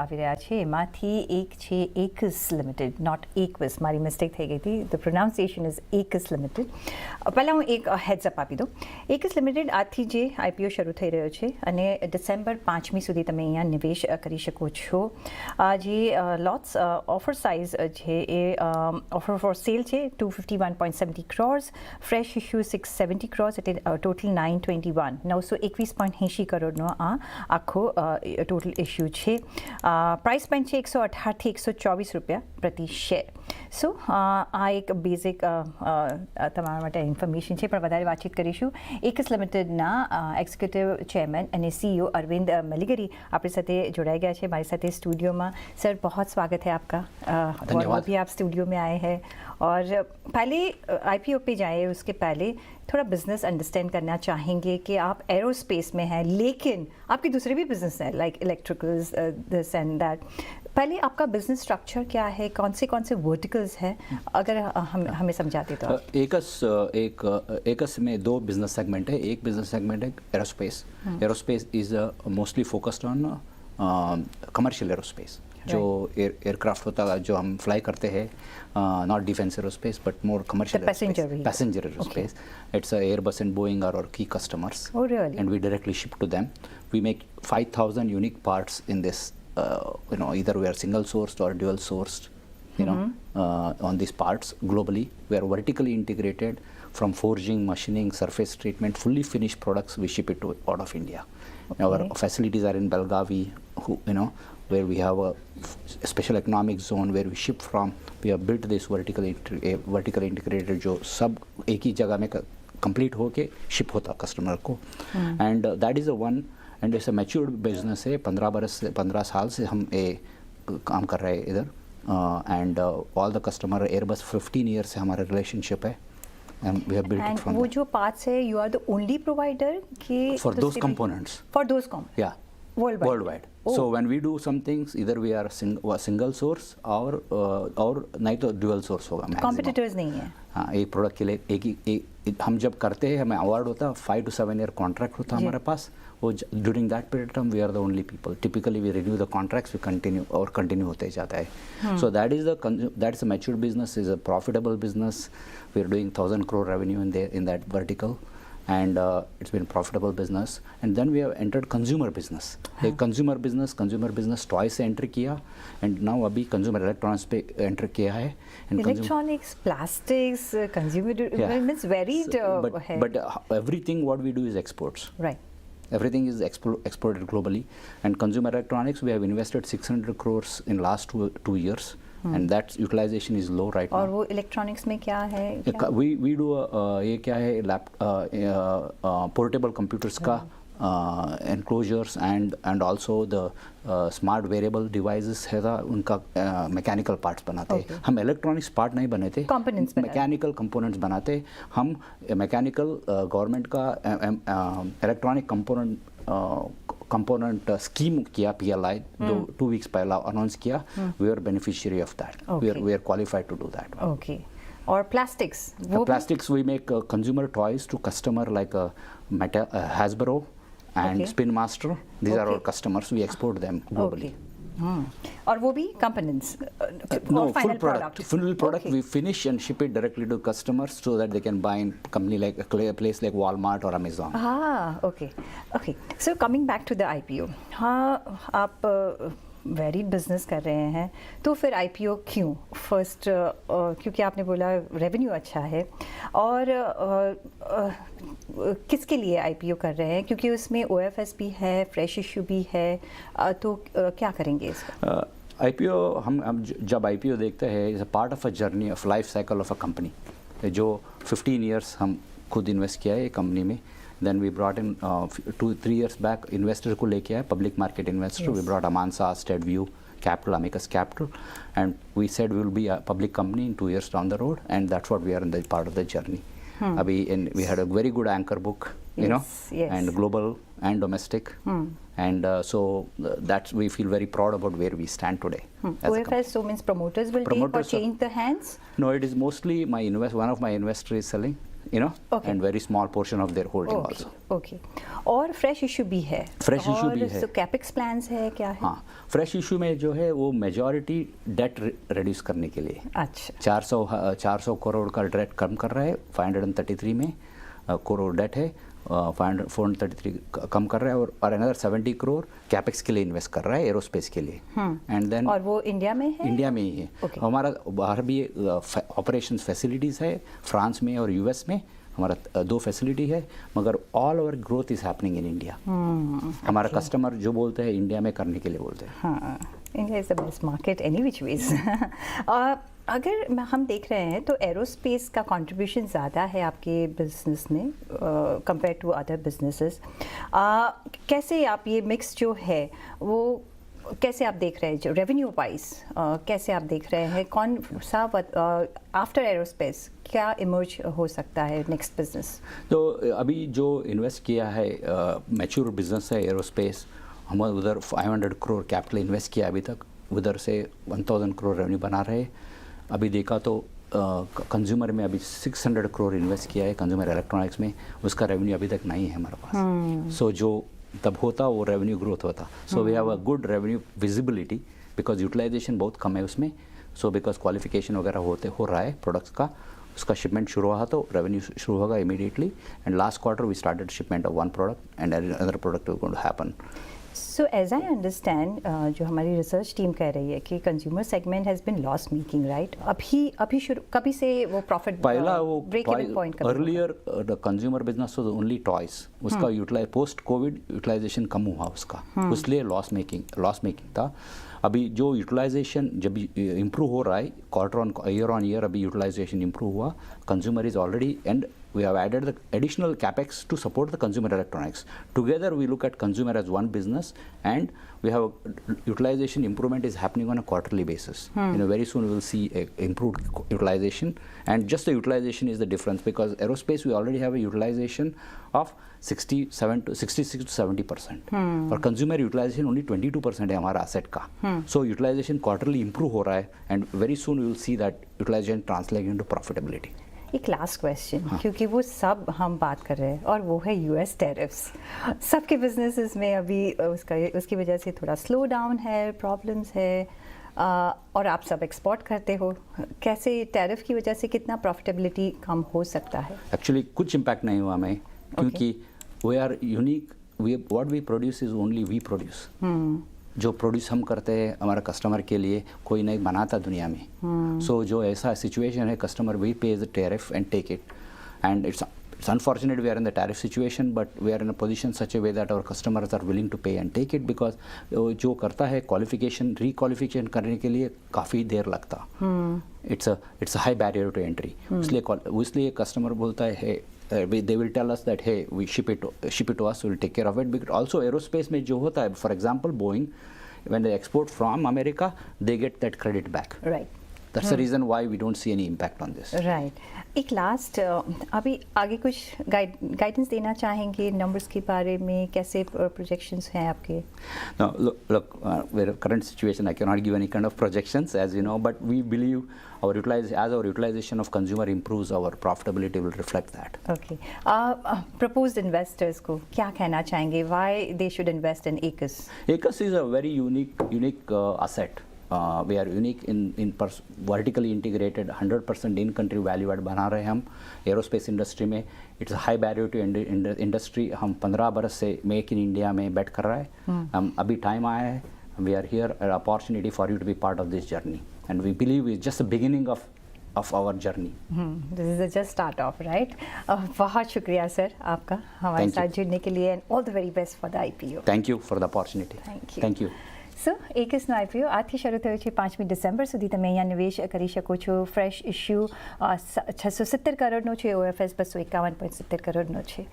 આવી રહ્યા છે એમાંથી એક છે એકસ લિમિટેડ, નોટ એકવસ, મારી મિસ્ટેક થઈ ગઈ હતી. The pronunciation is X limited. પહેલાં હું એક હેડ્સ અપ આપી દઉં. એકસ લિમિટેડ આજથી જે આઈપીઓ શરૂ થઈ રહ્યો છે અને ડિસેમ્બર 5મી સુધી તમે અહીંયા નિવેશ કરી શકો છો. જે લોટ્સ ઓફર સાઇઝ છે એ ઓફર ફોર સેલ છે 251.70 crores, ફ્રેશ ઇશ્યુ 670 crores, એટલે ટોટલ 921.80 કરોડનો આ આખો ટોટલ ઇશ્યુ છે. પ્રાઇસ પોઈન્ટ છે 118 થી 124 રૂપિયા પ્રતિ શેર. સો આ એક બેઝિક તમારા માટે ઇન્ફોર્મેશન છે, પણ વધારે વાતચીત કરીશું. એકસ લિમિટેડના એક્ઝિક્યુટિવ ચેરમેન અને સીईओ अरविंद मलिगरी આપણી સાથે જોડાઈ ગયા છે મારી સાથે स्टूडियो में. सर बहुत स्वागत है आपका. और भी आप स्टूडियो में आए हैं. और पहले आईपीओ पे जाए उसके पहले थोड़ा बिजनेस अंडरस्टैंड करना चाहेंगे कि आप एरोस्पेस में हैं लेकिन आपके दूसरे भी बिजनेस हैं like electricals, this and that. पहले आपका बिजनेस स्ट्रक्चर क्या है, कौन से वर्टिकल्स हैं, अगर हमें समझाते तो. एकस में दो बिजनेस सेगमेंट है. एक बिजनेस सेगमेंट है aerospace. Aerospace is mostly focused on commercial aerospace, जो एयरक्राफ्ट होता है जो हम फ्लाई करते हैं, not defence aerospace but more commercial passenger aerospace. It's Airbus and Boeing are our key customers. Oh, really? And we directly ship to them. We make 5,000 unique parts in this. Either we are single sourced or dual sourced. On these parts globally. We are vertically integrated from forging, machining, surface treatment, fully finished products. We ship it out of India. Okay. Our facilities are in Belgavi, where we have a special economic zone where we ship from. We have built this vertically integrated जो सब एक ही जगह में complete होके ship होता customer को. And that is the one. And it's a matured business है. 15 साल से हम काम कर रहे हैं इधर. And all the customer Airbus 15 years से हमारा relationship है. And we have built it from. वो जो parts है, you are the only provider कि for those components. For those components. Yeah. Worldwide. Oh. So when we do some things, either we are single source or नहीं तो dual source होगा. Competitors नहीं है. हाँ, एक प्रोडक्ट के लिए एक हम जब करते हैं हमें अवार्ड होता है. 5 to 7 year कॉन्ट्रैक्ट होता है हमारे पास. वो during that period time we are the only people. Typically we renew the contracts, we continue होते जाता है. So that is a mature business, is a profitable business. We are doing 1,000 crore revenue in that vertical. And it's been profitable business. And then we have entered consumer business. consumer business toy से enter किया, and now अभी consumer electronics पे enter किया है. And electronics, plastics, consumer means varied. But everything what we do is exports. Right. Everything is exported globally. And consumer electronics, we have invested 600 crores in last two years. And that utilization is low right now. और वो electronics में क्या है? We do ये क्या है, portable computers का enclosures and also the smart wearable devices है था, उनका mechanical parts बनाते हैं. हम electronics part नहीं बनाते, mechanical components बनाते. हम mechanical government का electronic component scheme किया PLI 2 weeks पहला announce किया. We are beneficiary of that. We are qualified to do that. Okay. और plastics? Plastics we make consumer toys to customer like Hasbro and Spin Master. These are our customers. We export them globally. और वो भी components? No, full product. We finish and ship it directly to customers so that they can buy in company like a place like Walmart or Amazon. Okay. So coming back to the IPO. हाँ, आप varied business कर रहे हैं, तो फिर IPO क्यों? First क्योंकि आपने बोला रेवेन्यू अच्छा है, और किसके लिए आईपीओ कर रहे हैं? क्योंकि उसमें ओएफएस भी है, फ्रेश इश्यू भी है, तो क्या करेंगे इसका? आईपीओ हम जब आईपीओ देखते हैं, is a part of a journey of life cycle of a company. जो 15 years हम खुद इन्वेस्ट किया है कंपनी में. Then we brought in 2-3 years back investor को लेके आए, public market investor. We brought Amansa, SteadView Capital, Amicus Capital, and we said we will be a public company in 2 years down the road, and that's what we are in the part of the journey. We had a very good anchor book, and global and domestic, and so that's we feel very proud about where we stand today. OFS, so means promoters will take or change the hands? No, it is mostly one of my investors is selling. Okay. and very small portion of their holding okay also. Okay और fresh issue भी है Fresh issue भी है। तो capex plans है क्या है हाँ, फ्रेश इशू में जो है वो मेजॉरिटी डेट रिड्यूस करने के लिए अच्छा 400 करोड़ का डेट कम कर रहा है, 533 में करोड़ डेट है, 433 कम कर रहा है, और अनदर 70 करोड़ कैपेक्स के लिए इन्वेस्ट कर रहा है एरोस्पेस के लिए. एंड देन और वो इंडिया में है इंडिया में ही है. Okay. हमारा बाहर भी ऑपरेशन फैसिलिटीज़ है, फ्रांस में और यूएस में हमारा 2 फैसिलिटी है, मगर all over growth is happening in India. हमारा कस्टमर जो बोलते हैं इंडिया में करने के लिए बोलते हैं. हाँ India is the best market any which ways. अगर हम देख रहे हैं तो एरोस्पेस का कंट्रीब्यूशन ज़्यादा है आपके बिजनेस में कंपेयर टू अदर बिजनेसेस. कैसे आप ये मिक्स जो है वो कैसे आप देख रहे हैं, जो रेवेन्यू वाइज कैसे आप देख रहे हैं, कौन सा आफ्टर एरोस्पेस क्या इमर्ज हो सकता है नेक्स्ट बिजनेस? तो अभी जो इन्वेस्ट किया है मैच्योर बिजनेस है एरोस्पेस, हम उधर 500 करोड़ कैपिटल इन्वेस्ट किया अभी तक, उधर से 1000 करोड़ रेवेन्यू बना रहे. अभी देखा तो कंज्यूमर में अभी 600 करोड़ इन्वेस्ट किया है कंज्यूमर इलेक्ट्रॉनिक्स में, उसका रेवेन्यू अभी तक नहीं है हमारे पास. सो जो तब होता वो रेवेन्यू ग्रोथ होता. So we have a good revenue visibility because utilisation बहुत कम है उसमें. सो बिकॉज क्वालिफिकेशन वगैरह हो रहा है प्रोडक्ट्स का, उसका शिपमेंट शुरू हुआ तो रेवेन्यू शुरू होगा immediately. And last quarter we started shipment of 1 product and other product will going to happen. So as I understand जो हमारी रिसर्च टीम कह रही है कि consumer segment has been loss making, right? अभी शुरू कभी से वो प्रॉफिट पहला वो break even point earlier the consumer business was only toys, उसका यूटिलाइज पोस्ट कोविड यूटिलाइजेशन कम हुआ उसका, इसलिए लॉस मेकिंग था. अभी जो यूटिलाइजेशन जब इम्प्रूव हो रहा है क्वार्टर ईयर ऑन ईयर, अभी यूटिलाइजेशन इम्प्रूव हुआ. Consumer is already and we have added the additional capex to support the consumer electronics. Together we look at consumer as one business, and we have utilization improvement is happening on a quarterly basis. Very soon we will see a improved utilization, and just the utilization is the difference, because aerospace we already have a utilization of 66 to 70%. और consumer utilization only 22% है हमारा asset का. So utilization quarterly improve हो रहा है, and very soon we will see that utilization translate into profitability. एक last question, क्योंकि वो सब हम बात कर रहे हैं और वो है यूएस टैरिफ्स. सबके बिजनेसेस में अभी उसकी वजह से थोड़ा स्लो डाउन है, प्रॉब्लम्स है, और आप सब एक्सपोर्ट करते हो. कैसे टैरिफ की वजह से कितना प्रॉफिटेबिलिटी कम हो सकता है? एक्चुअली कुछ इम्पैक्ट नहीं हुआ हमें, क्योंकि we are unique. What we produce is only we produce. जो प्रोड्यूस हम करते हैं हमारा कस्टमर के लिए कोई नहीं बनाता दुनिया में. सो जो ऐसा सिचुएशन है, customer we pay the tariff and take it, and it's unfortunate we are in the tariff situation, but we are in a position such a way that our customers are willing to pay and take it, because जो करता है qualification रिक्वालिफिकेशन करने के लिए काफ़ी देर लगता. it's a high barrier to entry. इसलिए customer बोलता है they will tell us that hey, we ship it to us, we will take care of it. Because also aerospace में जो होता है, for example Boeing, when they export from America, they get that credit back. Right. That's the reason why we don't see any impact on this. Right. एक last अभी आगे कुछ guidance देना चाहेंगे नंबर्स के बारे में, कैसे प्रोजेक्शंस हैं आपके? No, look, with current situation, I cannot give any kind of projections, as you know, but we believe as our utilization of consumer improves, our profitability will reflect that. Okay. Proposed investors को क्या कहना चाहेंगे? Why they should invest in Aequs? Aequs is a very unique asset. We are unique in vertically integrated 100% in country value add बना रहे हैं हम aerospace industry में. It's high barrier to industry. हम 15 बरस से मेक इन इंडिया में बेट कर रहे हैं. हम अभी टाइम आया है. We are here opportunity for you to be part of this journey, and we believe is just the beginning of our journey. This is just start off, right? बहुत शुक्रिया सर आपका हमारे साथ जुड़ने के लिए, and all the very best for the IPO. Thank you for the opportunity. Thank you. સો એકેસનો આઈપીઓ આજથી શરૂ થયો છે. 5મી ડિસેમ્બર સુધી તમે અહીંયા નિવેશ કરી શકો છો. ફ્રેશ ઇશ્યુ 670 કરોડનો છે, ઓએફએસ 251.70 કરોડનો છે.